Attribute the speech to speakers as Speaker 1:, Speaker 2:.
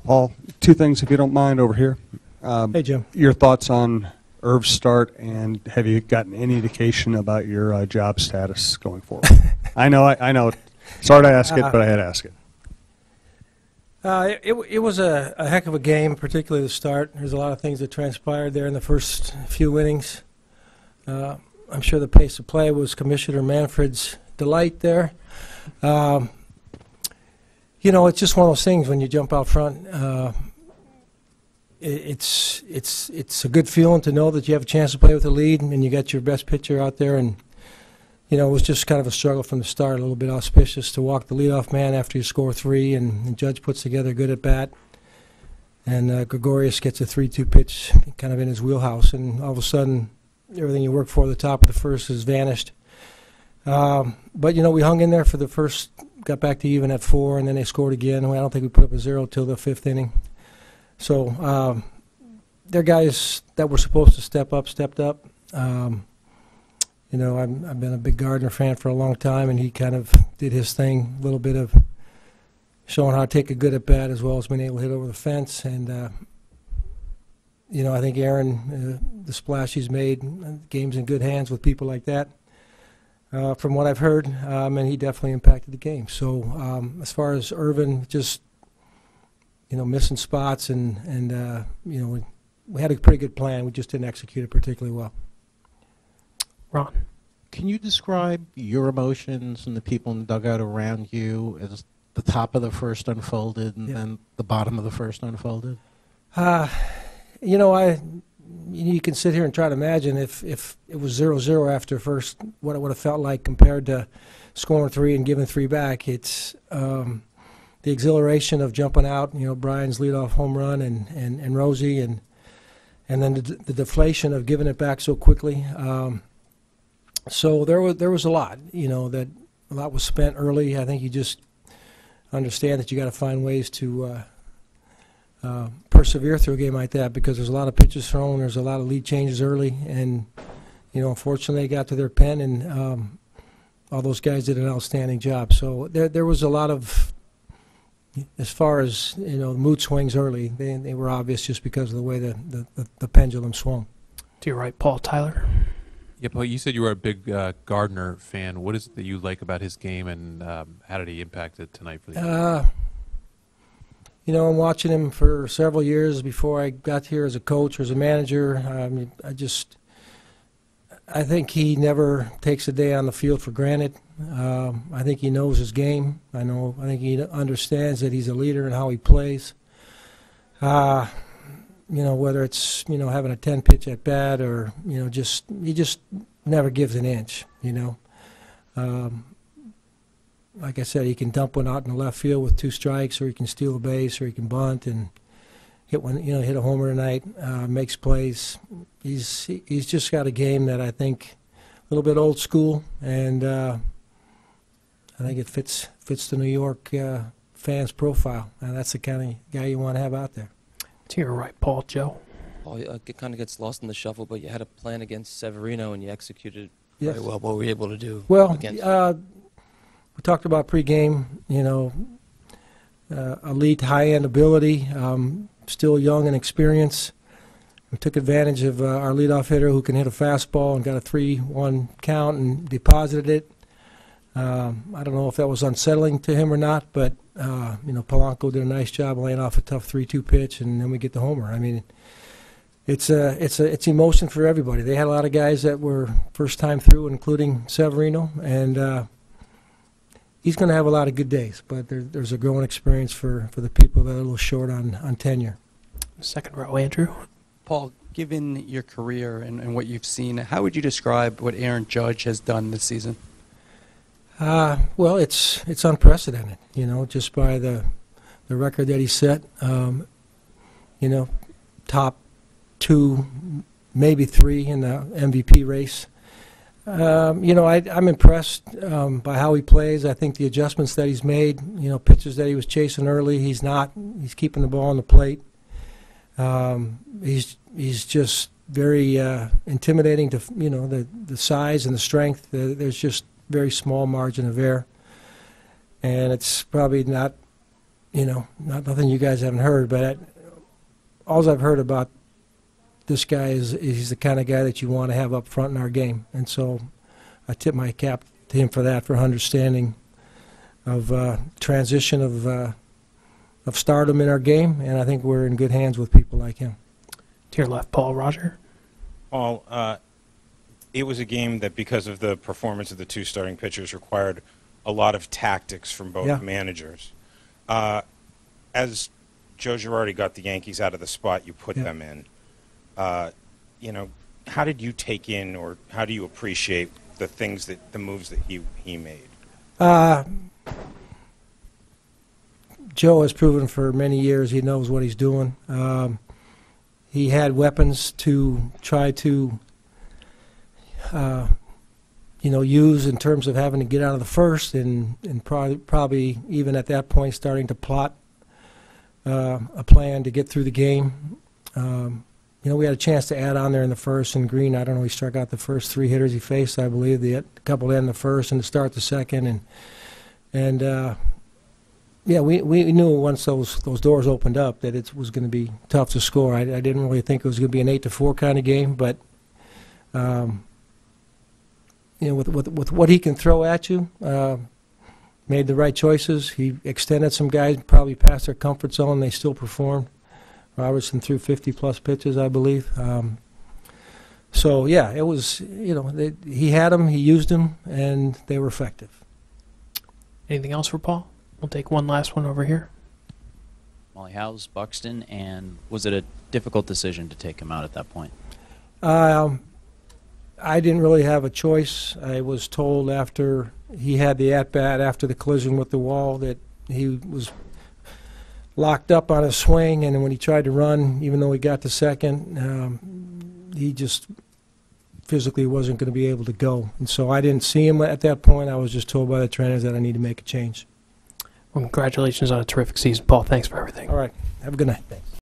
Speaker 1: Paul, two things, if you don't mind, over here.
Speaker 2: Hey, Jim.
Speaker 1: Your thoughts on Irv's start, and have you gotten any indication about your job status going forward? I know. Sorry to ask it, but I had to ask it.
Speaker 2: It was a heck of a game, particularly the start. There's a lot of things that transpired there in the first few innings. I'm sure the pace of play was Commissioner Manfred's delight there. You know, it's just one of those things when you jump out front. It's a good feeling to know that you have a chance to play with the lead and you got your best pitcher out there. And you know, it was just kind of a struggle from the start, a little bit auspicious to walk the leadoff man after you score 3, and the Judge puts together a good at bat. And Gregorius gets a 3-2 pitch kind of in his wheelhouse, and all of a sudden everything you worked for at the top of the first has vanished. But, you know, we hung in there for the first, got back to even at 4, and then they scored again. I don't think we put up a 0 till the 5th inning. So they're guys that were supposed to step up, stepped up. You know, I've been a big Gardner fan for a long time, and he kind of did his thing, a little bit of showing how to take a good at bat as well as being able to hit over the fence. And, you know, I think Aaron, the splash he's made, game's in good hands with people like that. From what I've heard, and he definitely impacted the game. So as far as Ervin, just, you know, missing spots and you know, we had a pretty good plan. We just didn't execute it particularly well.
Speaker 3: Ron, can you describe your emotions and the people in the dugout around you as the top of the first unfolded and then the bottom of the first unfolded?
Speaker 2: You know, you can sit here and try to imagine if it was 0-0 after first, what it would have felt like compared to scoring 3 and giving 3 back. It's the exhilaration of jumping out, you know, Brian's leadoff home run and Rosie, and then the deflation of giving it back so quickly. So there was a lot, you know, that a lot was spent early. I think you just understand that you got to find ways to persevere through a game like that, because there's a lot of pitches thrown, there's a lot of lead changes early, and you know, unfortunately they got to their pen, and all those guys did an outstanding job. So there was a lot of, as far as, you know, mood swings early, they were obvious just because of the way the pendulum swung.
Speaker 3: To your right, Paul. Tyler.
Speaker 4: Yeah, Paul, you said you were a big Gardner fan. What is it that you like about his game, and how did he impact it tonight for the game?
Speaker 2: You know, I'm watching him for several years before I got here as a coach or as a manager. I think he never takes a day on the field for granted. I think he knows his game. I think he understands that he's a leader and how he plays. You know, whether it's, you know, having a 10-pitch at bat or, you know, he just never gives an inch, you know. Like I said, he can dump one out in the left field with 2 strikes, or he can steal a base, or he can bunt and hit a homer tonight, makes plays. He's just got a game that I think a little bit old school, and I think it fits the New York fans' profile, and that's the kind of guy you want to have out there.
Speaker 3: To your right, Paul. Joe.
Speaker 5: Paul, it kind of gets lost in the shuffle, but you had a plan against Severino, and you executed
Speaker 2: Yes.
Speaker 5: very well. What were you able to do?
Speaker 2: Well,
Speaker 5: against
Speaker 2: we talked about pregame, you know, elite high-end ability, still young and experienced. We took advantage of our leadoff hitter who can hit a fastball and got a 3-1 count and deposited it. I don't know if that was unsettling to him or not, but you know, Polanco did a nice job laying off a tough 3-2 pitch, and then we get the homer. I mean, it's emotion for everybody. They had a lot of guys that were first time through, including Severino, and he's going to have a lot of good days. But there's a growing experience for the people that are a little short on tenure.
Speaker 3: Second row, Andrew.
Speaker 6: Paul, given your career and what you've seen, how would you describe what Aaron Judge has done this season?
Speaker 2: Well, it's unprecedented, you know, just by the record that he set. You know, top 2, maybe 3 in the MVP race. You know, I'm impressed by how he plays. I think the adjustments that he's made, you know, pitches that he was chasing early, he's keeping the ball on the plate. He's just very intimidating to, you know, the size and the strength. There's just very small margin of error, and it's probably not nothing you guys haven't heard, but all I've heard about this guy is he's the kind of guy that you want to have up front in our game. And so I tip my cap to him for that, for understanding of transition of stardom in our game, and I think we're in good hands with people like him.
Speaker 7: To your left, Paul. Roger.
Speaker 8: Paul, it was a game that, because of the performance of the two starting pitchers, required a lot of tactics from both managers. As Joe Girardi got the Yankees out of the spot you put them in, how did you take in, or how do you appreciate the moves that he made?
Speaker 2: Joe has proven for many years he knows what he's doing. He had weapons to try to, use in terms of having to get out of the first, and probably even at that point starting to plot a plan to get through the game. We had a chance to add on there in the first, and Green, I don't know, he struck out the first 3 hitters he faced, I believe, a couple to end the first and to start the second, and we knew once those doors opened up that it was going to be tough to score. I didn't really think it was going to be an 8-4 kind of game, but with what he can throw at you, made the right choices. He extended some guys probably past their comfort zone. They still performed. Robertson threw 50-plus pitches, I believe. So yeah, it was. He had them, he used them, and they were effective.
Speaker 7: Anything else for Paul? We'll take one last one over here.
Speaker 9: Molly, how's Buxton, and was it a difficult decision to take him out at that point?
Speaker 2: I didn't really have a choice. I was told after he had the at-bat, after the collision with the wall, that he was locked up on his swing, and when he tried to run, even though he got to second, he just physically wasn't going to be able to go. And so I didn't see him at that point. I was just told by the trainers that I need to make a change.
Speaker 7: Well, congratulations on a terrific season, Paul. Thanks for everything.
Speaker 2: All right. Have a good night. Thanks.